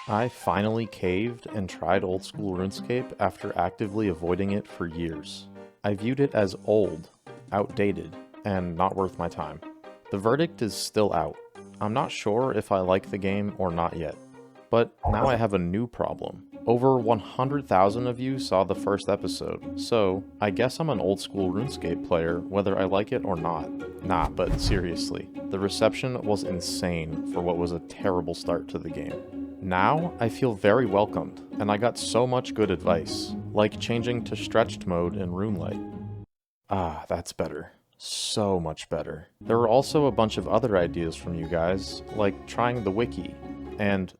I finally caved and tried Old School RuneScape after actively avoiding it for years. I viewed it as old, outdated, and not worth my time. The verdict is still out. I'm not sure if I like the game or not yet. But now I have a new problem. Over 100,000 of you saw the first episode, so I guess I'm an old school RuneScape player whether I like it or not. Nah, but seriously, the reception was insane for what was a terrible start to the game. Now, I feel very welcomed, and I got so much good advice, like changing to stretched mode in RuneLight. Ah, that's better. So much better. There were also a bunch of other ideas from you guys, like trying the wiki, and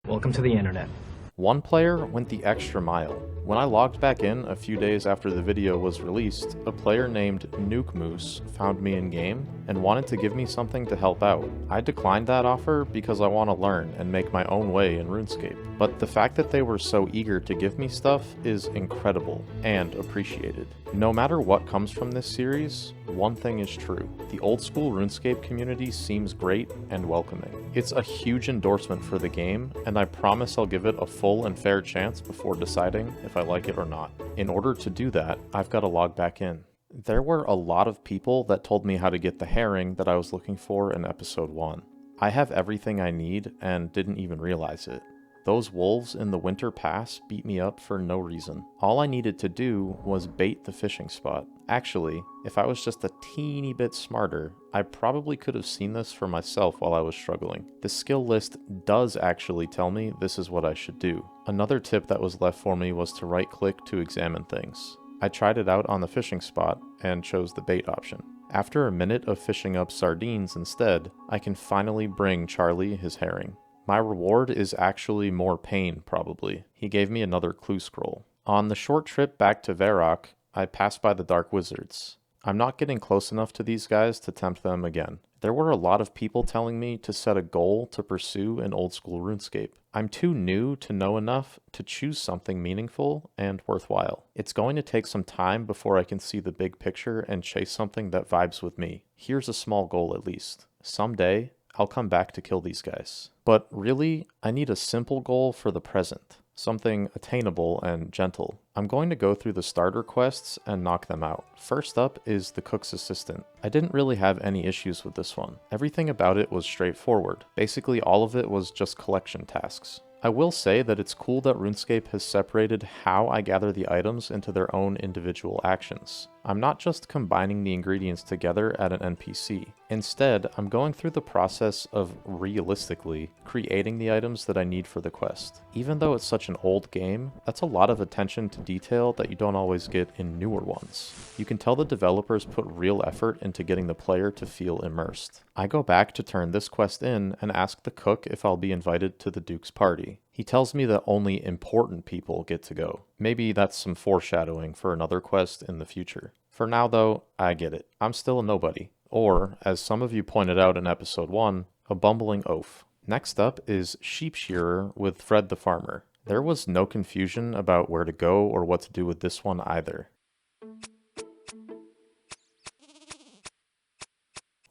Welcome to the internet. one player went the extra mile. When I logged back in a few days after the video was released, a player named Nuke Moose found me in-game and wanted to give me something to help out. I declined that offer because I want to learn and make my own way in RuneScape. But the fact that they were so eager to give me stuff is incredible and appreciated. No matter what comes from this series, one thing is true. The old school RuneScape community seems great and welcoming. It's a huge endorsement for the game, and I promise I'll give it a full and fair chance before deciding if I like it or not. In order to do that, I've got to log back in. There were a lot of people that told me how to get the herring that I was looking for in episode 1. I have everything I need and didn't even realize it. Those wolves in the winter pass beat me up for no reason. All I needed to do was bait the fishing spot. Actually, if I was just a teeny bit smarter, I probably could have seen this for myself while I was struggling. The skill list does actually tell me this is what I should do. Another tip that was left for me was to right-click to examine things. I tried it out on the fishing spot and chose the bait option. After a minute of fishing up sardines instead, I can finally bring Charlie his herring. My reward is actually more pain, probably. He gave me another clue scroll. On the short trip back to Varrock, I passed by the Dark Wizards. I'm not getting close enough to these guys to tempt them again. There were a lot of people telling me to set a goal to pursue in old school RuneScape. I'm too new to know enough to choose something meaningful and worthwhile. It's going to take some time before I can see the big picture and chase something that vibes with me. Here's a small goal at least. Someday, I'll come back to kill these guys. But really, I need a simple goal for the present. Something attainable and gentle. I'm going to go through the starter quests and knock them out. First up is the cook's assistant. I didn't really have any issues with this one. Everything about it was straightforward. Basically all of it was just collection tasks. I will say that it's cool that RuneScape has separated how I gather the items into their own individual actions. I'm not just combining the ingredients together at an NPC. Instead, I'm going through the process of realistically creating the items that I need for the quest. Even though it's such an old game, that's a lot of attention to detail that you don't always get in newer ones. You can tell the developers put real effort into getting the player to feel immersed. I go back to turn this quest in and ask the cook if I'll be invited to the Duke's party. He tells me that only important people get to go. Maybe that's some foreshadowing for another quest in the future. For now though, I get it. I'm still a nobody. Or, as some of you pointed out in episode 1, a bumbling oaf. Next up is Sheep Shearer with Fred the Farmer. There was no confusion about where to go or what to do with this one either.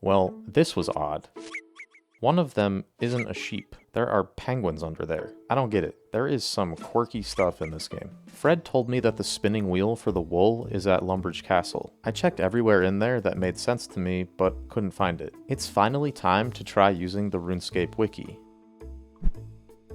Well, this was odd. One of them isn't a sheep. There are penguins under there. I don't get it. There is some quirky stuff in this game. Fred told me that the spinning wheel for the wool is at Lumbridge Castle. I checked everywhere in there that made sense to me, but couldn't find it. It's finally time to try using the RuneScape wiki.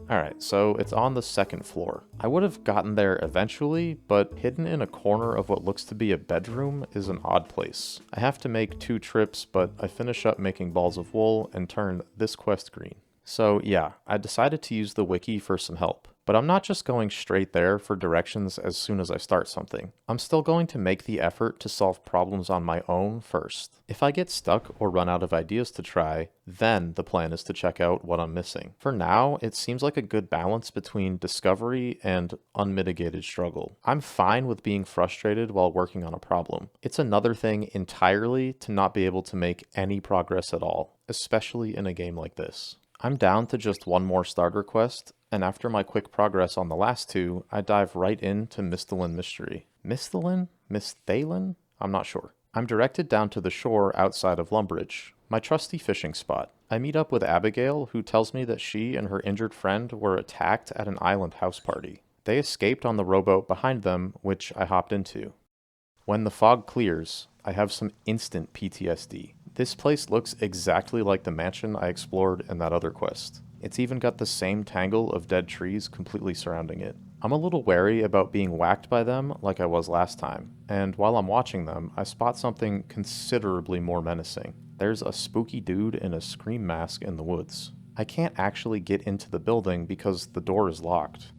Alright, so it's on the second floor. I would have gotten there eventually, but hidden in a corner of what looks to be a bedroom is an odd place. I have to make 2 trips, but I finish up making balls of wool and turn this quest green. So yeah, I decided to use the wiki for some help. But I'm not just going straight there for directions as soon as I start something. I'm still going to make the effort to solve problems on my own first. If I get stuck or run out of ideas to try, then the plan is to check out what I'm missing. For now, it seems like a good balance between discovery and unmitigated struggle. I'm fine with being frustrated while working on a problem. It's another thing entirely to not be able to make any progress at all, especially in a game like this. I'm down to just one more starter quest, and after my quick progress on the last 2, I dive right into Misthalin Mystery. Misthalin? Misthalin? I'm not sure. I'm directed down to the shore outside of Lumbridge, my trusty fishing spot. I meet up with Abigail, who tells me that she and her injured friend were attacked at an island house party. They escaped on the rowboat behind them, which I hopped into. When the fog clears, I have some instant PTSD. This place looks exactly like the mansion I explored in that other quest. It's even got the same tangle of dead trees completely surrounding it. I'm a little wary about being whacked by them like I was last time, and while I'm watching them, I spot something considerably more menacing. There's a spooky dude in a scream mask in the woods. I can't actually get into the building because the door is locked.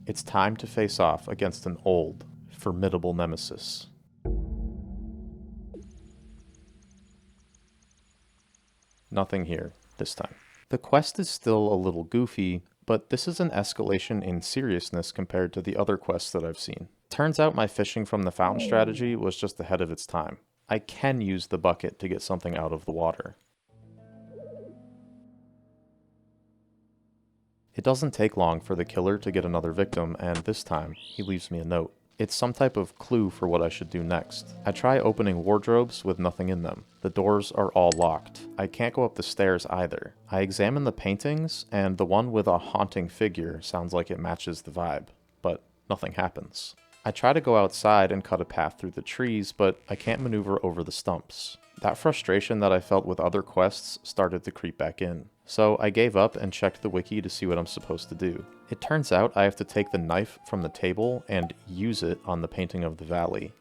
It's time to face off against an old, formidable nemesis. Nothing here, this time. The quest is still a little goofy, but this is an escalation in seriousness compared to the other quests that I've seen. Turns out my fishing from the fountain strategy was just ahead of its time. I can use the bucket to get something out of the water. It doesn't take long for the killer to get another victim, and this time, he leaves me a note. It's some type of clue for what I should do next. I try opening wardrobes with nothing in them. The doors are all locked. I can't go up the stairs either. I examine the paintings, and the one with a haunting figure sounds like it matches the vibe, but nothing happens. I try to go outside and cut a path through the trees, but I can't maneuver over the stumps. That frustration that I felt with other quests started to creep back in. So I gave up and checked the wiki to see what I'm supposed to do. It turns out I have to take the knife from the table and use it on the painting of the valley.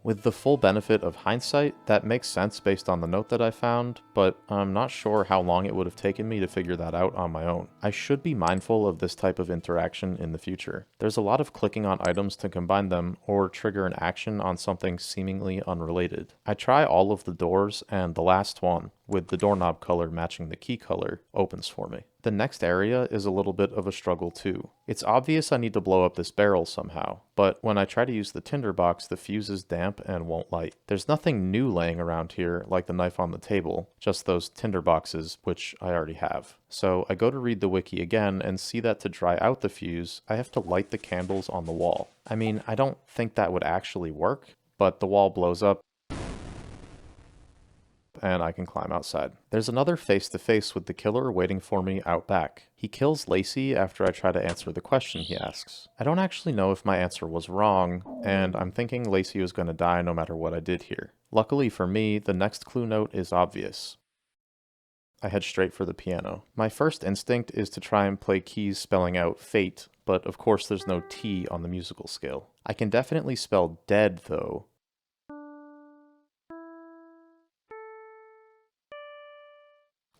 With the full benefit of hindsight, that makes sense based on the note that I found, but I'm not sure how long it would have taken me to figure that out on my own. I should be mindful of this type of interaction in the future. There's a lot of clicking on items to combine them, or trigger an action on something seemingly unrelated. I try all of the doors, and the last one, with the doorknob color matching the key color, opens for me. The next area is a little bit of a struggle too. It's obvious I need to blow up this barrel somehow, but when I try to use the tinderbox, the fuse is damp and won't light. There's nothing new laying around here like the knife on the table, just those tinderboxes, which I already have. So I go to read the wiki again and see that to dry out the fuse, I have to light the candles on the wall. I mean, I don't think that would actually work, but the wall blows up and I can climb outside. There's another face-to-face with the killer waiting for me out back. He kills Lacey after I try to answer the question he asks. I don't actually know if my answer was wrong, and I'm thinking Lacey was going to die no matter what I did here. Luckily for me, the next clue note is obvious. I head straight for the piano. My first instinct is to try and play keys spelling out fate, but of course there's no T on the musical scale. I can definitely spell dead though,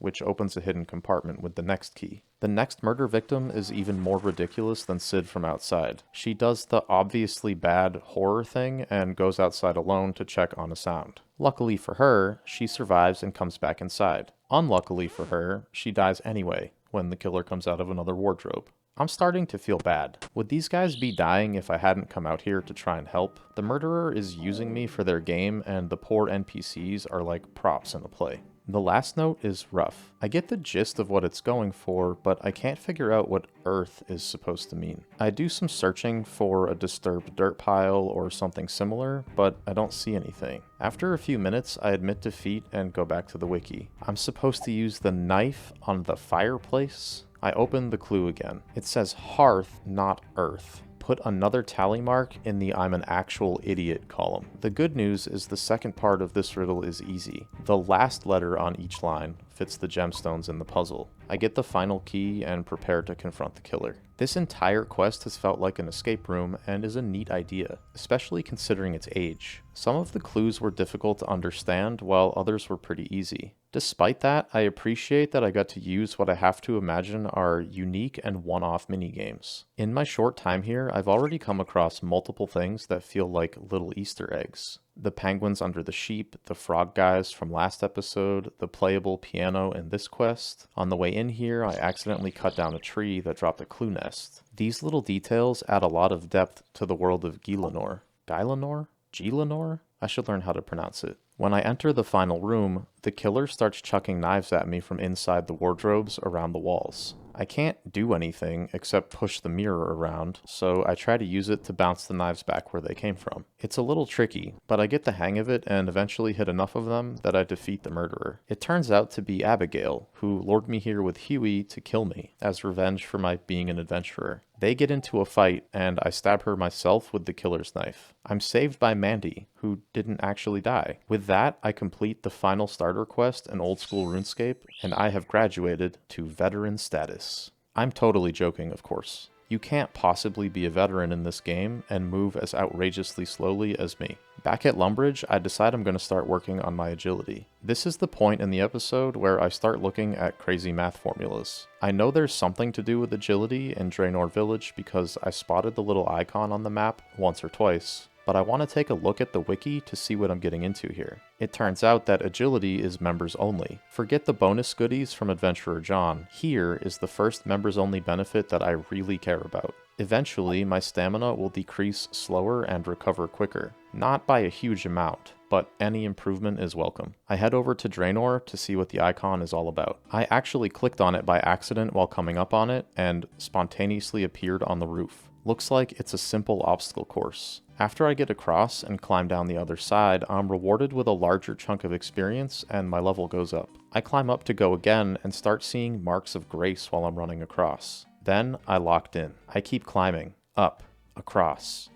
which opens a hidden compartment with the next key. The next murder victim is even more ridiculous than Sid from outside. She does the obviously bad horror thing and goes outside alone to check on a sound. Luckily for her, she survives and comes back inside. Unluckily for her, she dies anyway when the killer comes out of another wardrobe. I'm starting to feel bad. Would these guys be dying if I hadn't come out here to try and help? The murderer is using me for their game, and the poor NPCs are like props in a play. The last note is rough. I get the gist of what it's going for, but I can't figure out what earth is supposed to mean. I do some searching for a disturbed dirt pile or something similar, but I don't see anything. After a few minutes, I admit defeat and go back to the wiki. I'm supposed to use the knife on the fireplace? I open the clue again. It says hearth, not earth. Put another tally mark in the I'm an actual idiot column. The good news is the second part of this riddle is easy. The last letter on each line fits the gemstones in the puzzle. I get the final key and prepare to confront the killer. This entire quest has felt like an escape room and is a neat idea, especially considering its age. Some of the clues were difficult to understand while others were pretty easy. Despite that, I appreciate that I got to use what I have to imagine are unique and one-off minigames. In my short time here, I've already come across multiple things that feel like little Easter eggs. The penguins under the sheep, the frog guys from last episode, the playable piano in this quest. On the way in here, I accidentally cut down a tree that dropped a clue nest. These little details add a lot of depth to the world of Gielinor. Gielinor? Gielinor? I should learn how to pronounce it. When I enter the final room, the killer starts chucking knives at me from inside the wardrobes around the walls. I can't do anything except push the mirror around, so I try to use it to bounce the knives back where they came from. It's a little tricky, but I get the hang of it and eventually hit enough of them that I defeat the murderer. It turns out to be Abigail, who lured me here with Huey to kill me, as revenge for my being an adventurer. They get into a fight, and I stab her myself with the killer's knife. I'm saved by Mandy, who didn't actually die. With that, I complete the final starter quest in Old School RuneScape, and I have graduated to veteran status. I'm totally joking, of course. You can't possibly be a veteran in this game and move as outrageously slowly as me. Back at Lumbridge, I decide I'm going to start working on my agility. This is the point in the episode where I start looking at crazy math formulas. I know there's something to do with agility in Draynor Village because I spotted the little icon on the map once or twice, but I want to take a look at the wiki to see what I'm getting into here. It turns out that agility is members only. Forget the bonus goodies from Adventurer John. Here is the first members only benefit that I really care about. Eventually, my stamina will decrease slower and recover quicker. Not by a huge amount, but any improvement is welcome. I head over to Draynor to see what the icon is all about. I actually clicked on it by accident while coming up on it and spontaneously appeared on the roof. Looks like it's a simple obstacle course. After I get across and climb down the other side, I'm rewarded with a larger chunk of experience and my level goes up. I climb up to go again and start seeing marks of grace while I'm running across. Then I locked in. I keep climbing. Up, across,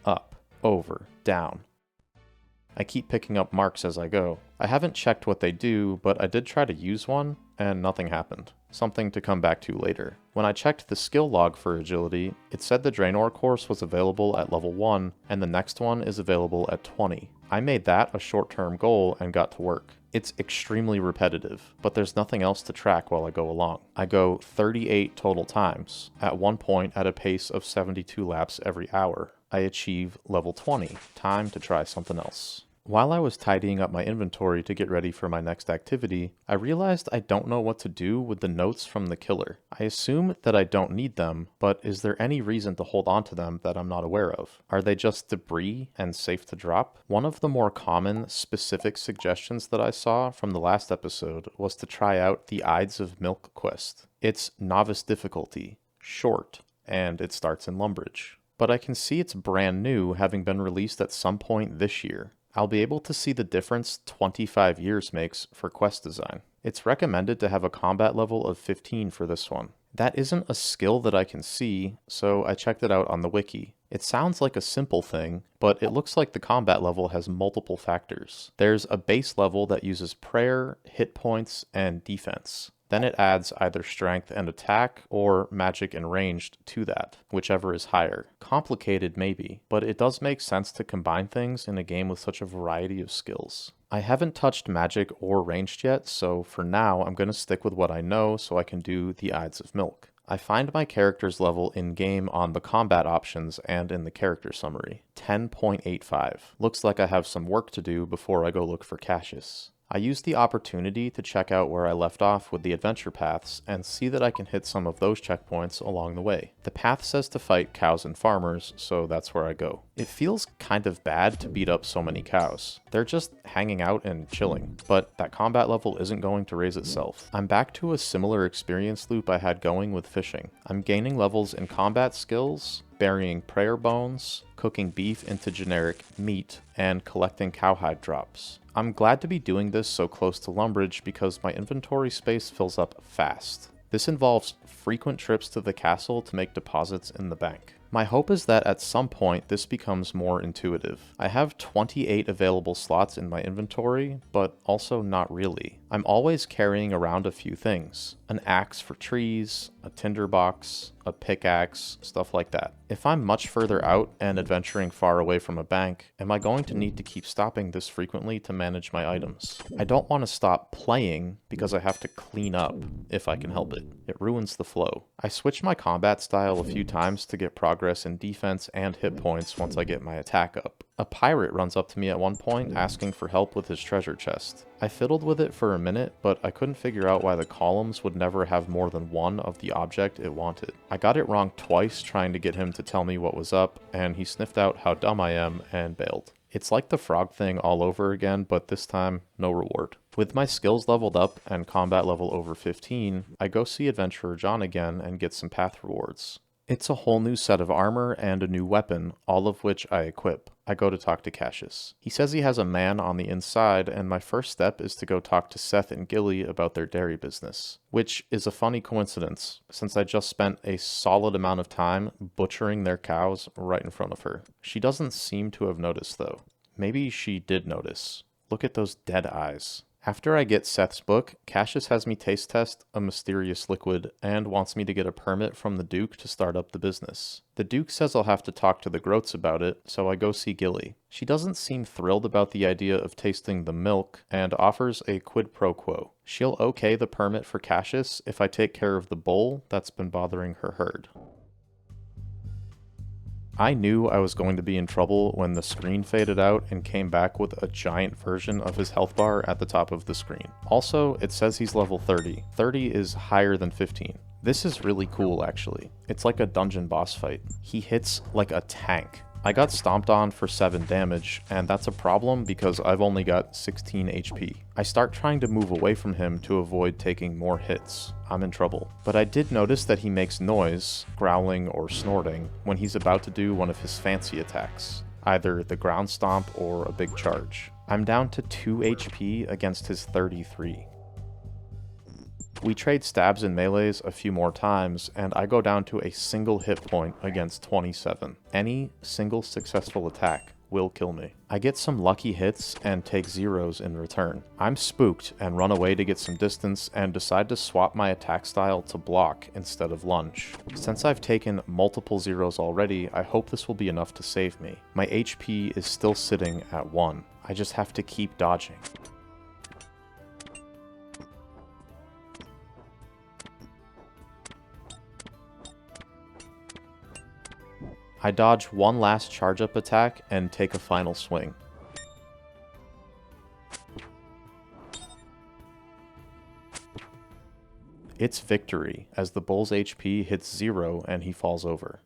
up, over, down. I keep picking up marks as I go. I haven't checked what they do, but I did try to use one, and nothing happened. Something to come back to later. When I checked the skill log for agility, it said the Draynor course was available at level 1, and the next one is available at 20. I made that a short-term goal and got to work. It's extremely repetitive, but there's nothing else to track while I go along. I go 38 total times, at one point at a pace of 72 laps every hour. I achieve level 20, time to try something else. While I was tidying up my inventory to get ready for my next activity, I realized I don't know what to do with the notes from the killer. I assume that I don't need them, but is there any reason to hold on to them that I'm not aware of? Are they just debris and safe to drop? One of the more common, specific suggestions that I saw from the last episode was to try out the Ides of Milk quest. It's novice difficulty, short, and it starts in Lumbridge. But I can see it's brand new, having been released at some point this year. I'll be able to see the difference 25 years makes for quest design. It's recommended to have a combat level of 15 for this one. That isn't a skill that I can see, so I checked it out on the wiki. It sounds like a simple thing, but it looks like the combat level has multiple factors. There's a base level that uses prayer, hit points, and defense. Then it adds either strength and attack or magic and ranged to that, whichever is higher. Complicated maybe, but it does make sense to combine things in a game with such a variety of skills. I haven't touched magic or ranged yet, so for now I'm going to stick with what I know so I can do the Ides of Milk. I find my character's level in-game on the combat options and in the character summary. 10.85. Looks like I have some work to do before I go look for Cassius. I used the opportunity to check out where I left off with the adventure paths and see that I can hit some of those checkpoints along the way. The path says to fight cows and farmers, so that's where I go. It feels kind of bad to beat up so many cows. They're just hanging out and chilling, but that combat level isn't going to raise itself. I'm back to a similar experience loop I had going with fishing. I'm gaining levels in combat skills, burying prayer bones, cooking beef into generic meat, and collecting cowhide drops. I'm glad to be doing this so close to Lumbridge because my inventory space fills up fast. This involves frequent trips to the castle to make deposits in the bank. My hope is that at some point this becomes more intuitive. I have 28 available slots in my inventory, but also not really. I'm always carrying around a few things. An axe for trees, a tinderbox, a pickaxe, stuff like that. If I'm much further out and adventuring far away from a bank, am I going to need to keep stopping this frequently to manage my items? I don't want to stop playing because I have to clean up if I can help it. It ruins the flow. I switch my combat style a few times to get progress in defense and hit points once I get my attack up. A pirate runs up to me at one point asking for help with his treasure chest. I fiddled with it for a minute, but I couldn't figure out why the columns would never have more than one of the object it wanted. I got it wrong twice trying to get him to tell me what was up, and he sniffed out how dumb I am and bailed. It's like the frog thing all over again, but this time, no reward. With my skills leveled up and combat level over 15, I go see Adventurer John again and get some path rewards. It's a whole new set of armor and a new weapon, all of which I equip. I go to talk to Cassius. He says he has a man on the inside, and my first step is to go talk to Seth and Gilly about their dairy business. Which is a funny coincidence, since I just spent a solid amount of time butchering their cows right in front of her. She doesn't seem to have noticed, though. Maybe she did notice. Look at those dead eyes. After I get Seth's book, Cassius has me taste test a mysterious liquid and wants me to get a permit from the Duke to start up the business. The Duke says I'll have to talk to the Groats about it, so I go see Gilly. She doesn't seem thrilled about the idea of tasting the milk and offers a quid pro quo. She'll okay the permit for Cassius if I take care of the bull that's been bothering her herd. I knew I was going to be in trouble when the screen faded out and came back with a giant version of his health bar at the top of the screen. Also, it says he's level 30. 30 is higher than 15. This is really cool, actually. It's like a dungeon boss fight. He hits like a tank. I got stomped on for 7 damage, and that's a problem because I've only got 16 HP. I start trying to move away from him to avoid taking more hits. I'm in trouble. But I did notice that he makes noise, growling or snorting, when he's about to do one of his fancy attacks, either the ground stomp or a big charge. I'm down to 2 HP against his 33. We trade stabs and melees a few more times, and I go down to a single hit point against 27. Any single successful attack will kill me. I get some lucky hits and take zeros in return. I'm spooked and run away to get some distance and decide to swap my attack style to block instead of lunge. Since I've taken multiple zeros already, I hope this will be enough to save me. My HP is still sitting at 1. I just have to keep dodging. I dodge one last charge-up attack and take a final swing. It's victory, as the bull's HP hits 0 and he falls over.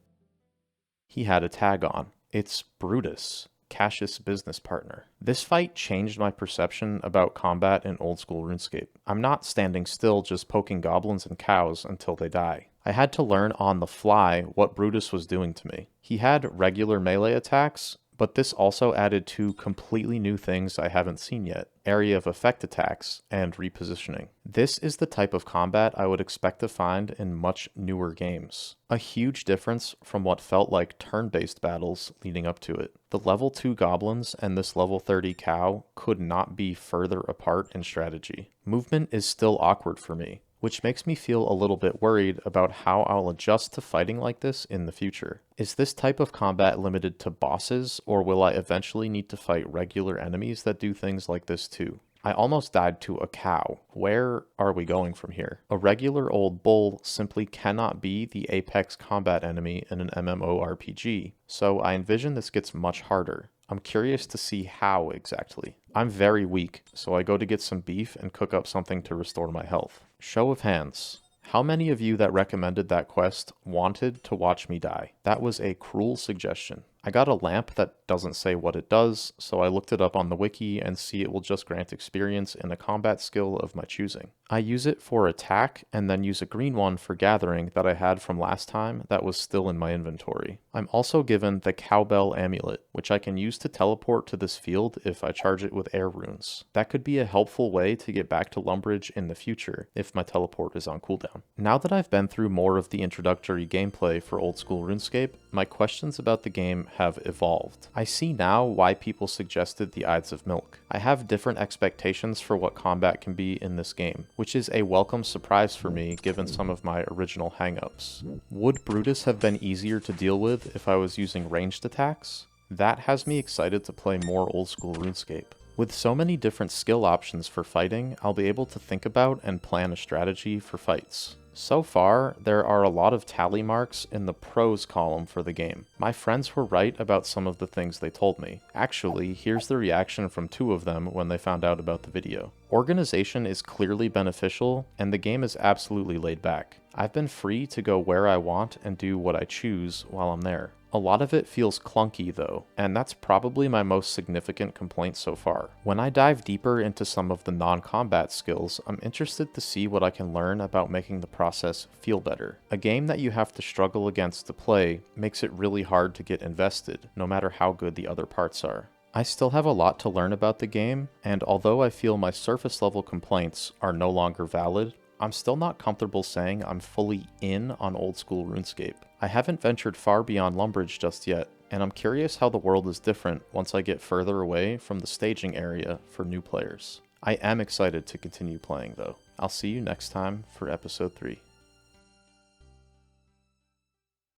He had a tag on. It's Brutus, Cassius' business partner. This fight changed my perception about combat in Old School RuneScape. I'm not standing still just poking goblins and cows until they die. I had to learn on the fly what Brutus was doing to me. He had regular melee attacks, but this also added 2 completely new things I haven't seen yet: area of effect attacks and repositioning. This is the type of combat I would expect to find in much newer games. A huge difference from what felt like turn-based battles leading up to it. The level 2 goblins and this level 30 cow could not be further apart in strategy. Movement is still awkward for me, which makes me feel a little bit worried about how I'll adjust to fighting like this in the future. Is this type of combat limited to bosses, or will I eventually need to fight regular enemies that do things like this too? I almost died to a cow. Where are we going from here? A regular old bull simply cannot be the apex combat enemy in an MMORPG, so I envision this gets much harder. I'm curious to see how exactly. I'm very weak, so I go to get some beef and cook up something to restore my health. Show of hands. How many of you that recommended that quest wanted to watch me die? That was a cruel suggestion. I got a lamp that doesn't say what it does, so I looked it up on the wiki and see it will just grant experience in a combat skill of my choosing. I use it for attack and then use a green one for gathering that I had from last time that was still in my inventory. I'm also given the cowbell amulet, which I can use to teleport to this field if I charge it with air runes. That could be a helpful way to get back to Lumbridge in the future if my teleport is on cooldown. Now that I've been through more of the introductory gameplay for Old School RuneScape, my questions about the game have evolved. I see now why people suggested the Ides of Milk. I have different expectations for what combat can be in this game, which is a welcome surprise for me given some of my original hangups. Would Brutus have been easier to deal with if I was using ranged attacks? That has me excited to play more Old School RuneScape. With so many different skill options for fighting, I'll be able to think about and plan a strategy for fights. So far, there are a lot of tally marks in the pros column for the game. My friends were right about some of the things they told me. Actually, here's the reaction from 2 of them when they found out about the video. Organization is clearly beneficial, and the game is absolutely laid back. I've been free to go where I want and do what I choose while I'm there. A lot of it feels clunky though, and that's probably my most significant complaint so far. When I dive deeper into some of the non-combat skills, I'm interested to see what I can learn about making the process feel better. A game that you have to struggle against to play makes it really hard to get invested, no matter how good the other parts are. I still have a lot to learn about the game, and although I feel my surface level complaints are no longer valid, I'm still not comfortable saying I'm fully in on Old School RuneScape. I haven't ventured far beyond Lumbridge just yet, and I'm curious how the world is different once I get further away from the staging area for new players. I am excited to continue playing though. I'll see you next time for episode 3.